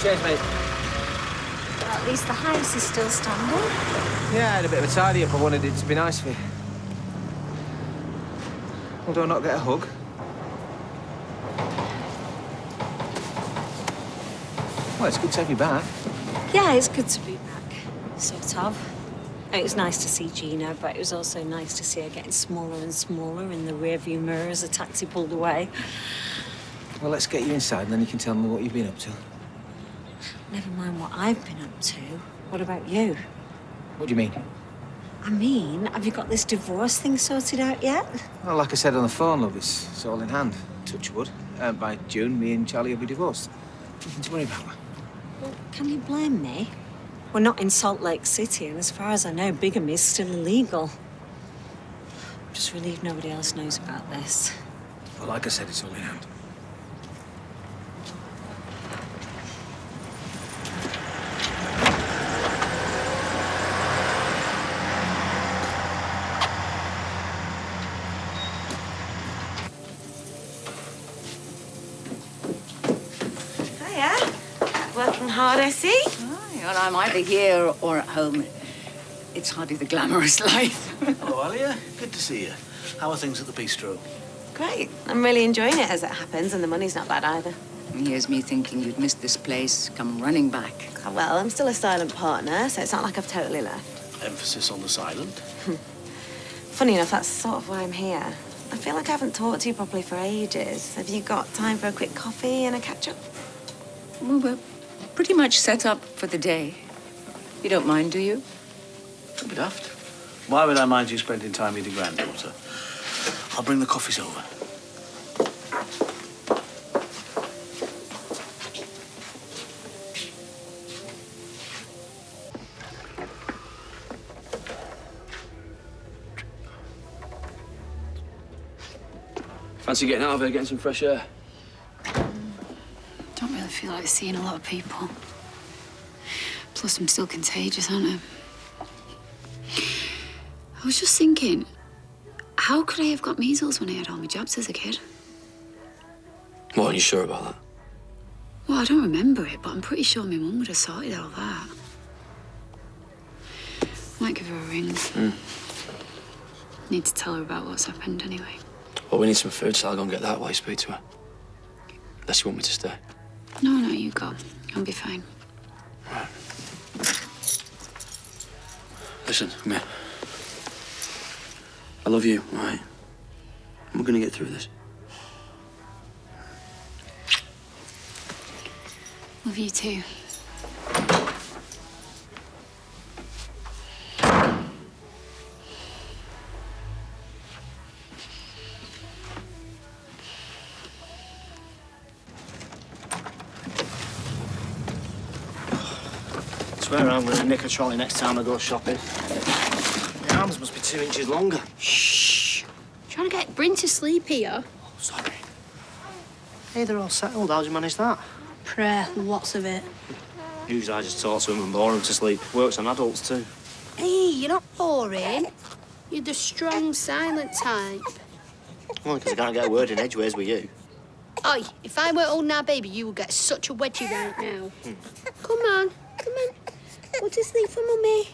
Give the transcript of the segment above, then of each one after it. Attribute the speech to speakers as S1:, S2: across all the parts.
S1: Cheers, mate.
S2: Well, at least the house is still standing.
S1: Yeah, I had a bit of a tidy up. I wanted it to be nice for you. Well, do I not get a hug? Well, it's good to have you back.
S2: Yeah, it's good to be back, sort of. It was nice to see Gina, but it was also nice to see her getting smaller and smaller in the rearview mirror as the taxi pulled away.
S1: Well, let's get you inside, and then you can tell me what you've been up to.
S2: Never mind what I've been up to. What about you?
S1: What do you mean?
S2: I mean, have you got this divorce thing sorted out yet?
S1: Well, like I said on the phone, love, it's all in hand. Touch wood. By June, me and Charlie will be divorced. Nothing to worry about.
S2: Well, can you blame me? We're not in Salt Lake City, and as far as I know, bigamy is still illegal. I'm just relieved nobody else knows about this.
S1: Well, like I said, it's all in hand.
S3: Working hard, I see.
S4: Aye, well, I'm either here or at home. It's hardly the glamorous life.
S5: Oh, Alia, good to see you. How are things at the bistro?
S3: Great. I'm really enjoying it as it happens, and the money's not bad either.
S4: Here's me thinking you'd missed this place, come running back.
S3: Oh, well, I'm still a silent partner, so it's not like I've totally left.
S5: Emphasis on the silent.
S3: Funny enough, that's sort of why I'm here. I feel like I haven't talked to you properly for ages. Have you got time for a quick coffee and a catch-up?
S4: Well, we're pretty much set up for the day. You don't mind, do you?
S5: Don't be daft. Why would I mind you spending time with your granddaughter? I'll bring the coffees over.
S6: Fancy getting out of here, getting some fresh air?
S7: Don't really feel like seeing a lot of people. Plus, I'm still contagious, aren't I? I was just thinking, how could I have got measles when I had all my jabs as a kid?
S6: What, are you sure about that?
S7: Well, I don't remember it, but I'm pretty sure my mum would have sorted all that. Might give her a ring. Need to tell her about what's happened anyway.
S6: Well, we need some food, so I'll go and get that while you speak to her. Unless you want me to stay.
S7: No, you go. I'll be fine.
S6: Right. Listen, come here. I love you, all right? And we're gonna get through this.
S7: Love you too.
S8: I swear I'm gonna nick a trolley next time I go shopping. My arms must be 2 inches longer.
S9: Shh. Trying to get Bryn to sleep here.
S8: Oh, sorry. Hey, they're all settled. How'd you manage that?
S9: Prayer, lots of it.
S8: Usually I just talk to them and bore them to sleep. Works on adults too.
S9: Hey, you're not boring. You're the strong, silent type.
S8: Only because I can't get a word in edgeways with you.
S9: Oi, if I were holding our baby, you would get such a wedgie right now. Come on. Go to sleep for Mummy.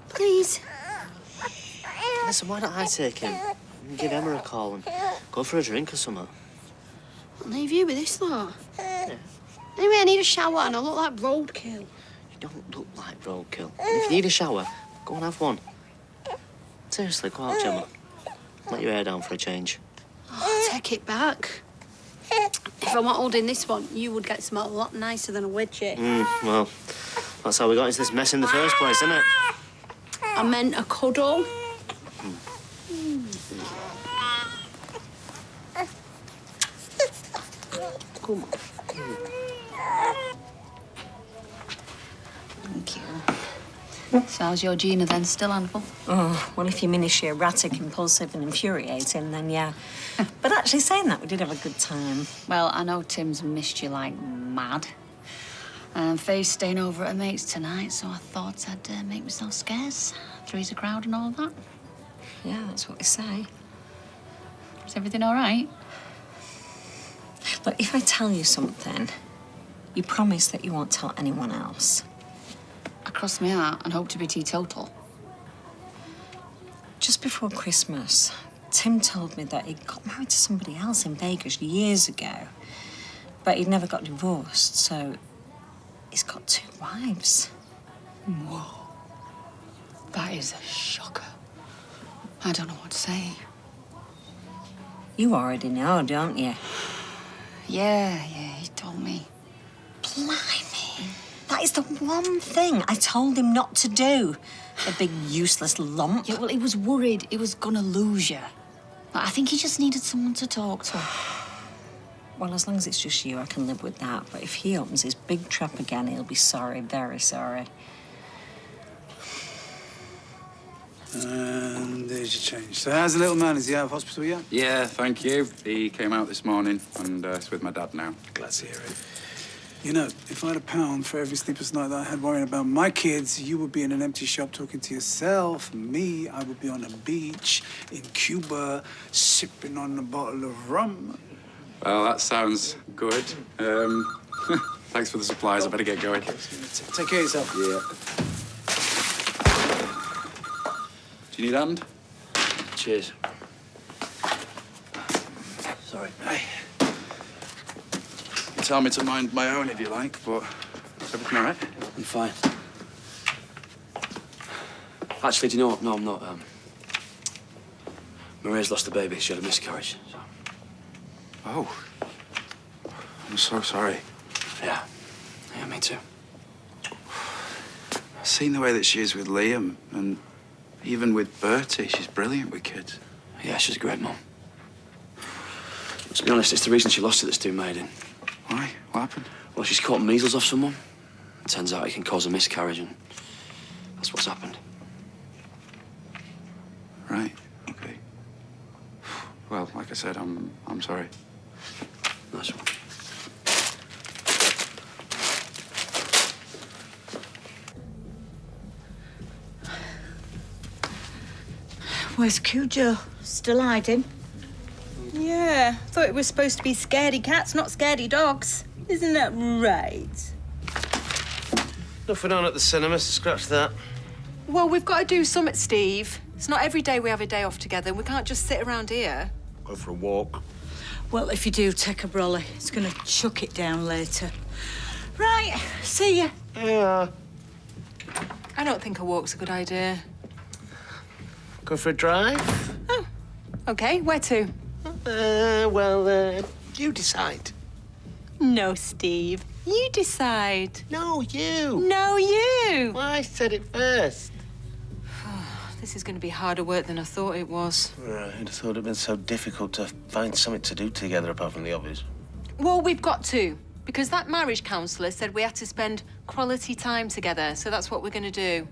S9: Please.
S8: Listen, why don't I take him? And give Emma a call and go for a drink or something.
S9: I'll leave you with this lot.
S8: Yeah.
S9: Anyway, I need a shower and I look like roadkill.
S8: You don't look like roadkill. And if you need a shower, go and have one. Seriously, go out, Gemma. Let your hair down for a change.
S9: Oh, take it back. If I weren't holding this one, you would get something a lot nicer than a wedgie.
S8: Well, that's how we got into this mess in the first place, isn't it?
S9: I meant a cuddle.
S8: Come on.
S7: Thank you. So how's your Gina then? Still handful?
S2: Oh, well, if you mean is she erratic, impulsive and infuriating, then yeah. But actually saying that, we did have a good time.
S7: Well, I know Tim's missed you like mad. And Faye's staying over at her mate's tonight, so I thought I'd make myself scarce. Three's a crowd and all that.
S2: Yeah, that's what we say.
S7: Is everything all right?
S2: Look, if I tell you something, You promise that you won't tell anyone else.
S7: I cross my heart and hope to be teetotal.
S2: Just before Christmas, Tim told me that he got married to somebody else in Vegas years ago, but he'd never got divorced, so he's got 2 wives.
S7: Whoa. That is a shocker. I don't know what to say.
S2: You already know, don't you?
S7: Yeah, he told me.
S2: Blimey. That is the one thing I told him not to do. A big useless lump.
S7: Yeah, well, he was worried he was gonna lose you. But I think he just needed someone to talk to.
S2: Well, as long as it's just you, I can live with that. But if he opens his big trap again, he'll be sorry, very sorry.
S10: And there's your change. So how's the little man? Is he out of hospital yet?
S11: Yeah, thank you. He came out this morning and it's with my dad now.
S10: Glad to hear it. You know, if I had £1 for every sleepless night that I had worrying about my kids, you would be in an empty shop talking to yourself. Me, I would be on a beach in Cuba, sipping on a bottle of rum.
S11: Well, that sounds good. Thanks for the supplies. I better get going.
S10: Take care of yourself.
S11: Yeah. Do you need a hand?
S6: Cheers. Sorry.
S11: Hey. You tell me to mind my own if you like, but is everything all right?
S6: I'm fine. Actually, do you know what? No, I'm not. Maria's lost a baby. She had a miscarriage. So.
S11: Oh. I'm so sorry.
S6: Yeah, me too.
S11: I've seen the way that she is with Liam, and even with Bertie, she's brilliant with kids.
S6: Yeah, she's a great mum. To be honest, it's the reason she lost it that's doing Maiden.
S11: Why? What happened?
S6: Well, she's caught measles off someone. It turns out it can cause a miscarriage, and that's what's happened.
S11: Right. Okay. Well, like I said, I'm sorry.
S6: Nice one.
S12: Where's Cujo? Still hiding?
S13: Yeah, thought it was supposed to be scaredy cats, not scaredy dogs. Isn't that right?
S14: Nothing on at the cinema, so scratch that.
S15: Well, we've got to do something, Steve. It's not every day we have a day off together. We can't just sit around here.
S14: Go for a walk.
S12: Well, if you do, take a brolly. It's gonna chuck it down later. Right, see ya.
S14: Yeah.
S15: I don't think a walk's a good idea.
S14: Go for a drive?
S15: Oh, OK. Where to?
S14: You decide.
S15: No, Steve. You decide.
S14: No, you.
S15: No, you.
S14: Well, I said it first.
S15: This is going to be harder work than I thought it was.
S14: Right, I'd have thought it'd been so difficult to find something to do together apart from the obvious.
S15: Well, we've got to, because that marriage counsellor said we had to spend quality time together, so that's what we're going to do.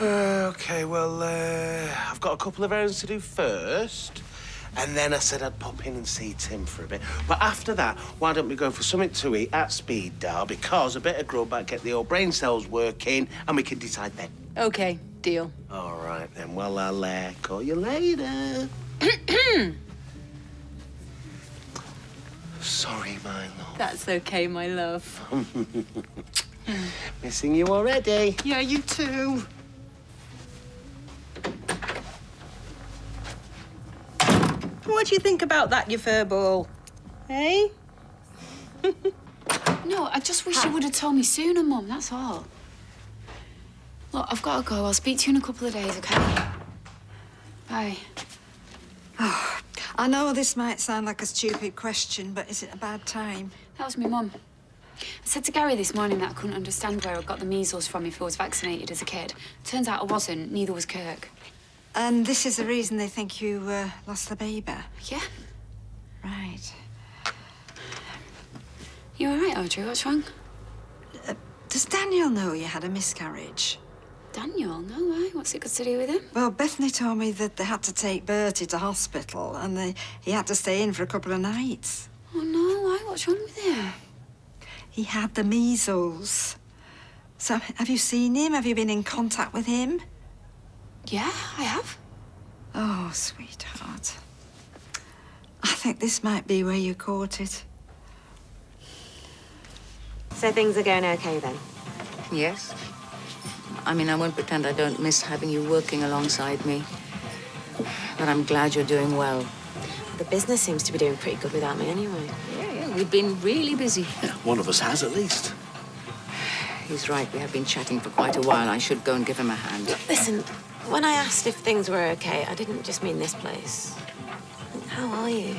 S14: OK, well, I've got a couple of errands to do first. And then I said I'd pop in and see Tim for a bit. But after that, why don't we go for something to eat at Speed Dial? Because a bit of grub might get the old brain cells working, and we can decide then.
S15: OK, deal.
S14: All right, then. Well, I'll call you later. Sorry, my love.
S15: That's OK, my love.
S14: Missing you already.
S15: Yeah, you too.
S13: What do you think about that, you furball? Hey?
S7: No, I just wish you would have told me sooner, Mum, that's all. Look, I've got to go. I'll speak to you in a couple of days, OK? Bye.
S12: Oh, I know this might sound like a stupid question, but is it a bad time?
S7: That was my mum. I said to Gary this morning that I couldn't understand where I got the measles from if I was vaccinated as a kid. Turns out I wasn't, neither was Kirk.
S12: And this is the reason they think you lost the baby?
S7: Yeah.
S12: Right.
S7: You all right, Audrey? What's wrong?
S12: Does Daniel know you had a miscarriage?
S7: Daniel? No, why? What's it got to do with him?
S12: Well, Bethany told me that they had to take Bertie to hospital and he had to stay in for a couple of nights.
S7: Oh, no, why? What's wrong with him?
S12: He had the measles. So, have you seen him? Have you been in contact with him?
S7: Yeah, I have.
S12: Oh, sweetheart. I think this might be where you caught it.
S3: So things are going okay then?
S4: Yes. I mean, I won't pretend I don't miss having you working alongside me. But I'm glad you're doing well.
S3: The business seems to be doing pretty good without me anyway.
S4: Yeah, we've been really busy.
S5: Yeah, one of us has at least.
S4: He's right, we have been chatting for quite a while. I should go and give him a hand.
S3: Listen, when I asked if things were okay, I didn't just mean this place. How are you?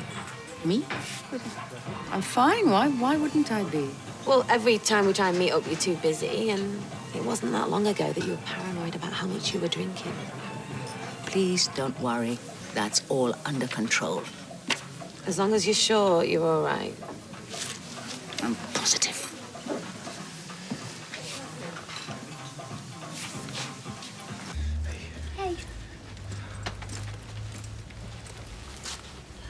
S4: Me? I'm fine. Why wouldn't I be?
S3: Well, every time we try and meet up, you're too busy, and it wasn't that long ago that you were paranoid about how much you were drinking.
S4: Please don't worry. That's all under control.
S3: As long as you're sure you're all right.
S4: I'm positive.
S9: Hey.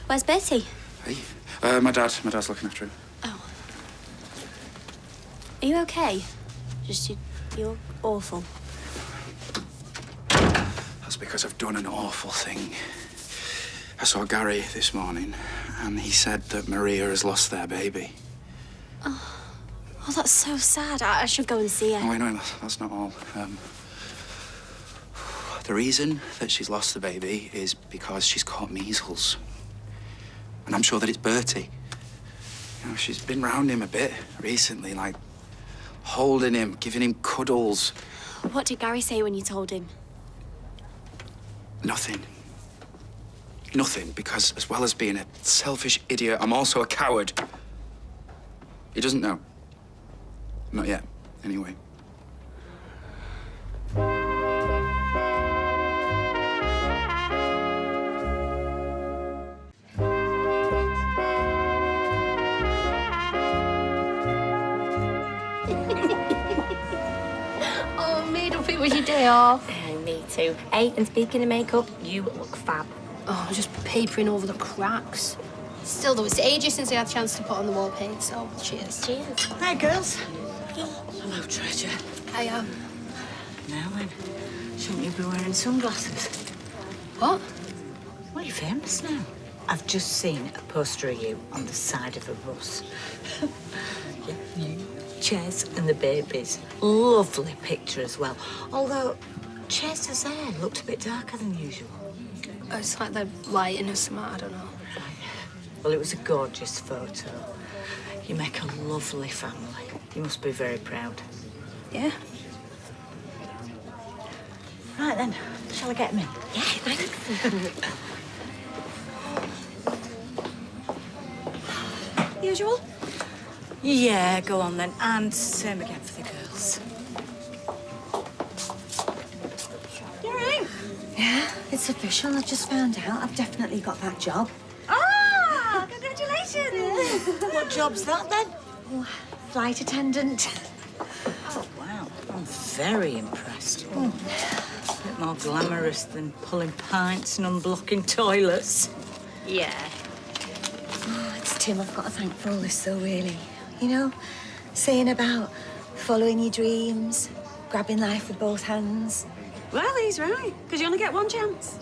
S9: Where's Bertie?
S11: Hey. My dad's looking after him.
S9: Oh. Are you okay? You're awful.
S11: That's because I've done an awful thing. I saw Gary this morning, and he said that Maria has lost their baby.
S9: Oh, that's so sad. I should go and see her.
S11: Oh, wait, no, that's not all. The reason that she's lost the baby is because she's caught measles. And I'm sure that it's Bertie. You know, she's been round him a bit recently, like holding him, giving him cuddles.
S9: What did Gary say when you told him?
S11: Nothing. Nothing, because as well as being a selfish idiot, I'm also a coward. He doesn't know. Not yet, anyway.
S9: Oh, made up it was your day off. Me too. Hey, and speaking of makeup, you look fab. Oh, I'm just papering over the cracks. Still, though, it's ages since I had a chance to put on the wall paint, so cheers. Cheers.
S16: Hi, girls. Hello, treasure.
S9: I
S16: Now then, shouldn't you be wearing sunglasses?
S9: What?
S16: Well, you're famous now. I've just seen a poster of you on the side of a bus. Yeah, you, Ches, and the babies. Lovely picture as well. Although Ches's hair looked a bit darker than usual.
S9: It's like they're lighting or something, I don't know.
S16: Well, it was a gorgeous photo. You make a lovely family. You must be very proud.
S9: Yeah.
S16: Right then, shall I get him in?
S9: Yeah, thanks. Usual?
S16: Yeah, go on then. And same again for the girls.
S12: You're right. Yeah, it's official. I've just found out. I've definitely got that job.
S16: Ah! Congratulations! What job's that then?
S12: Oh, flight attendant.
S16: Oh, wow. I'm very impressed. Oh, a bit more glamorous than pulling pints and unblocking toilets.
S12: Yeah. Oh, it's Tim I've got to thank for all this, though, really. You know, saying about following your dreams, grabbing life with both hands.
S3: Well, he's right, because you only get one chance.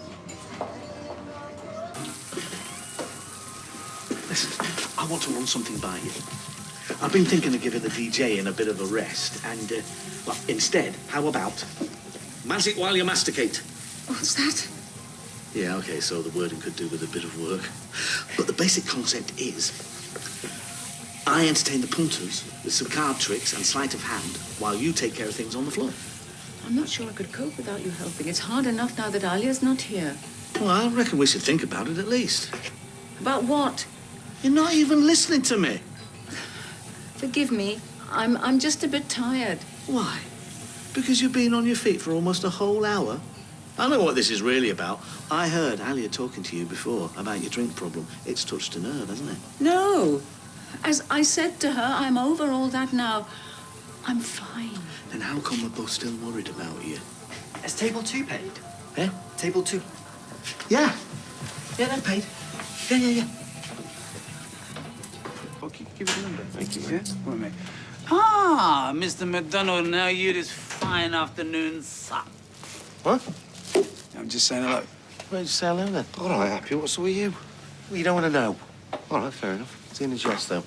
S5: Listen, I want to run something by you. I've been thinking of giving the DJ a bit of a rest, and, well, instead, how about magic while you masticate?
S16: What's that?
S5: Yeah, okay, so the wording could do with a bit of work. But the basic concept is I entertain the punters with some card tricks and sleight of hand while you take care of things on the floor.
S4: I'm not sure I could cope without you helping. It's hard enough now that Alia's not here.
S5: Well, I reckon we should think about it at least.
S4: About what?
S5: You're not even listening to me.
S4: Forgive me. I'm just a bit tired.
S5: Why? Because you've been on your feet for almost a whole hour? I know what this is really about. I heard Alia talking to you before about your drink problem. It's touched a nerve, hasn't it?
S4: No. As I said to her, I'm over all that now. I'm fine.
S5: Then how come we're both still worried about you?
S8: Has table 2 paid?
S5: Eh?
S8: Table 2.
S5: Yeah. Yeah, they're paid. Yeah.
S10: Okay, give it a number. Thank you, yeah? Wait a minute. Ah, Mr. McDonald, now you this fine afternoon, sir.
S14: What?
S10: I'm just saying hello.
S14: Why did you say hello then? All right, Happy, what's with you? Well, you don't want to know. All right, fair enough. Seeing as yes, though.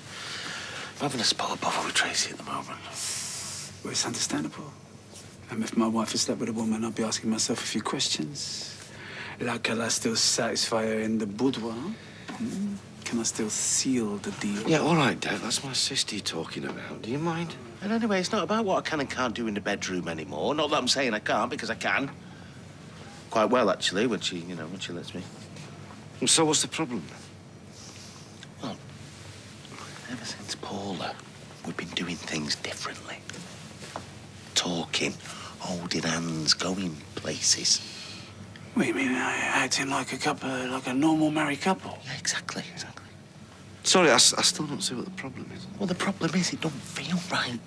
S14: having a spot of bother with Tracy at the moment.
S10: Well, it's understandable. If my wife had slept with a woman, I'd be asking myself a few questions. Like, can I still satisfy her in the boudoir? Hmm? Can I still seal the deal?
S14: Yeah, all right, Dad. That's my sister you're talking about. Do you mind? And anyway, it's not about what I can and can't do in the bedroom anymore. Not that I'm saying I can't, because I can. Quite well, actually, when she lets me.
S6: And so what's the problem?
S14: Well, ever since Paula, we've been doing things differently. Talking, holding hands, going places.
S10: What do you mean, acting like a couple, like a normal married couple?
S14: Yeah, exactly.
S6: Sorry, I still don't see what the problem is.
S14: Well, the problem is it don't feel right.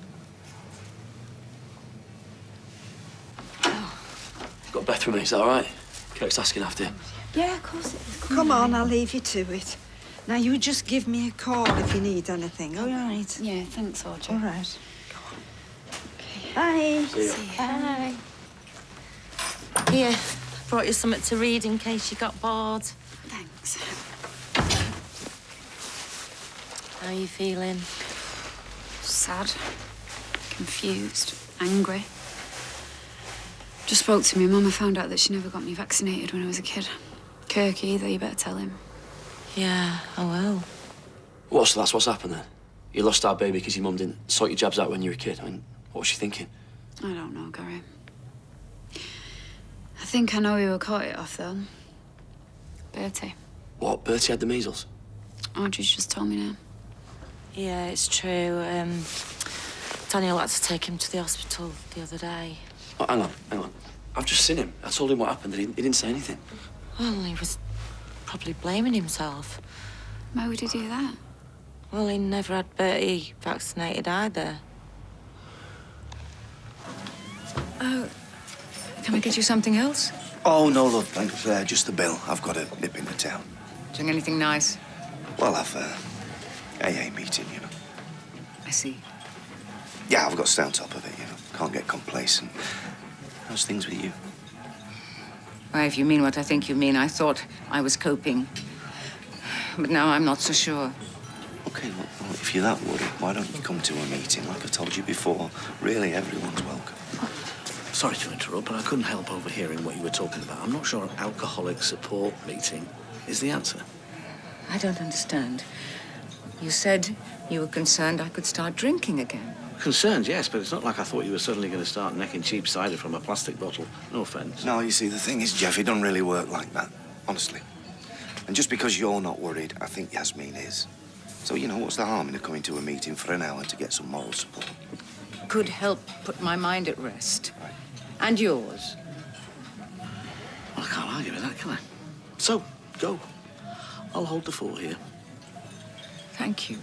S6: Got Beth with me, is that all right? Kirk's asking after you.
S17: Yeah, of course it is. Come on, I'll leave you to it. Now, you just give me a call if you need anything, all right?
S7: Yeah, thanks, Audrey.
S17: All right. Bye.
S6: See ya.
S3: Bye. Here, brought you something to read in case you got bored.
S7: Thanks.
S3: How are you feeling?
S7: Sad, confused, angry. Just spoke to my mum. I found out that she never got me vaccinated when I was a kid. Kirk either, you better tell him.
S3: Yeah, I will.
S6: What, so that's what's happened then? You lost our baby because your mum didn't sort your jabs out when you were a kid. I mean, what was she thinking?
S7: I don't know, Gary. I think I know who I caught it off, though. Bertie.
S6: What, Bertie had the measles?
S7: Audrey's just told me now.
S3: Yeah, it's true. Daniel had to take him to the hospital the other day.
S6: Oh, hang on. I've just seen him. I told him what happened and he didn't say anything.
S3: Well, he was probably blaming himself.
S7: Why would he do that?
S3: Well, he never had Bertie vaccinated either.
S7: Oh, can I get you something else?
S18: Oh, no, love, thanks. Just the bill. I've got to nip into town.
S7: Doing anything nice?
S18: Well, I've AA meeting, you know.
S7: I see.
S18: Yeah, I've got to stay on top of it, you know. Can't get complacent. How's things with you?
S4: Why, if you mean what I think you mean, I thought I was coping. But now I'm not so sure.
S18: Okay, well, if you're that worried, why don't you come to a meeting like I told you before? Really, everyone's welcome.
S5: Sorry to interrupt, but I couldn't help overhearing what you were talking about. I'm not sure an alcoholic support meeting is the answer.
S4: I don't understand. You said you were concerned I could start drinking again.
S5: Concerned, yes, but it's not like I thought you were suddenly going to start necking cheap cider from a plastic bottle. No offence.
S18: No, you see, the thing is, Jeff, it doesn't really work like that, honestly. And just because you're not worried, I think Yasmin is. So, you know, what's the harm in her coming to a meeting for an hour to get some moral support?
S4: Could help put my mind at rest. Right. And yours.
S5: Well, I can't argue with that, can I? So, go. I'll hold the fort here.
S4: Thank you.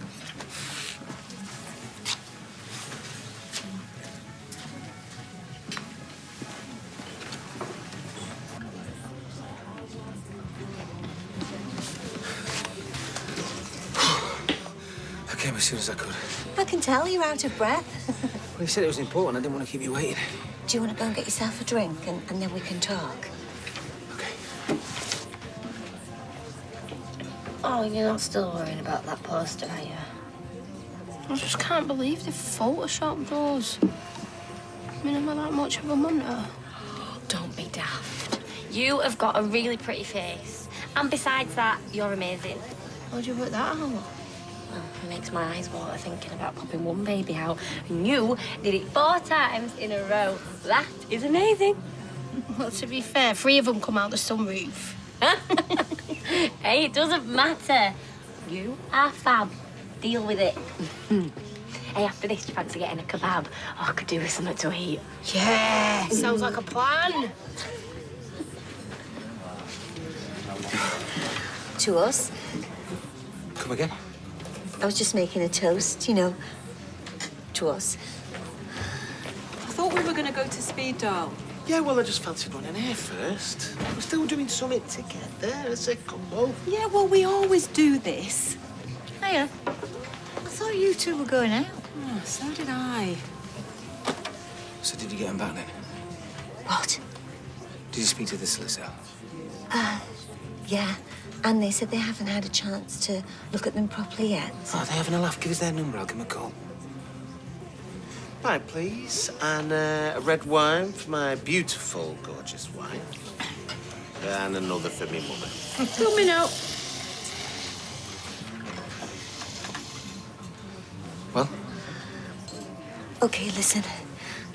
S1: I came as soon as I could.
S12: I can tell you're out of breath.
S1: Well, you said it was important. I didn't want to keep you waiting.
S12: Do you want to go and get yourself a drink and then we can talk?
S9: Oh, you're not still worrying about that poster, are you? I just can't believe they photoshopped us. I mean, am I that much of a munter?
S19: Don't be daft. You have got a really pretty face. And besides that, you're amazing.
S9: How'd you work that out?
S19: Well, it makes my eyes water thinking about popping one baby out. And you did it 4 times in a row. That is amazing.
S9: Well, to be fair, 3 of them come out the sunroof.
S19: Hey, it doesn't matter. You are fab. Deal with it. Hey, after this, do you fancy getting a kebab? Oh, I could do with something to eat.
S9: Yeah, sounds like a plan.
S12: To us.
S1: Come again?
S12: I was just making a toast, you know, to us.
S15: I thought we were going to go to Speed Dial.
S14: Yeah, well, I just fancied running here first. We're still doing something together. I said, come on.
S16: Yeah, well, we always do this.
S12: Hiya. I thought you two were going out.
S16: Oh, so did I.
S1: So did you get him back then?
S12: What?
S1: Did you speak to the solicitor?
S12: Yeah, and they said they haven't had a chance to look at them properly yet.
S14: Oh, they having a laugh? Give us their number, I'll give them a call. Right, please. And a red wine for my beautiful, gorgeous wife. And another for me mother.
S13: Coming up.
S1: Well?
S12: Okay, listen.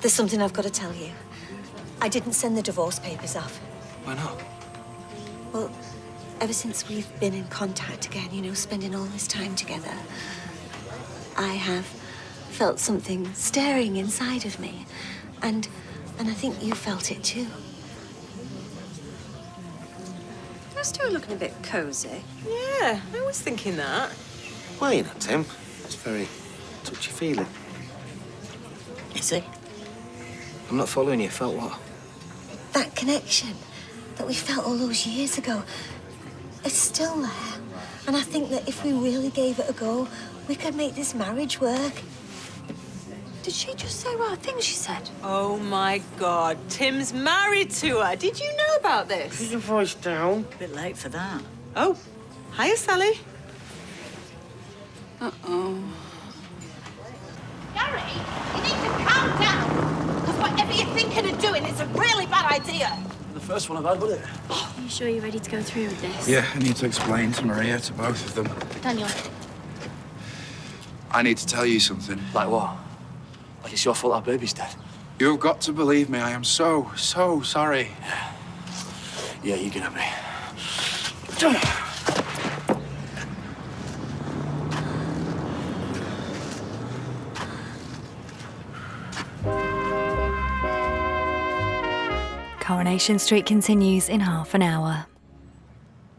S12: There's something I've got to tell you. I didn't send the divorce papers off.
S1: Why not?
S12: Well, ever since we've been in contact again, you know, spending all this time together, I have felt something stirring inside of me. And I think you felt it too.
S2: You're still looking a bit cosy.
S13: Yeah, I was thinking that.
S14: Well, you know, Tim, it's very touchy-feely.
S8: Is he?
S1: I'm not following you. Felt what?
S12: That connection that we felt all those years ago, it's still there. And I think that if we really gave it a go, we could make this marriage work.
S2: Did she just say what I think she said?
S13: Oh, my God. Tim's married to her. Did you know about this?
S14: Keep your voice down.
S16: A bit late for that.
S13: Oh, hiya, Sally.
S7: Uh-oh.
S20: Gary, you need to calm down. Because whatever you're thinking of doing is a really bad idea.
S6: The first one I've had, wasn't it?
S9: Are you sure you're ready to go through with this?
S11: Yeah, I need to explain to Maria, to both of them.
S9: Daniel.
S11: I need to tell you something.
S6: Like what? Like it's your fault our baby's dead?
S11: You've got to believe me. I am so sorry.
S6: Yeah, you can have me.
S21: Coronation Street continues in half an hour.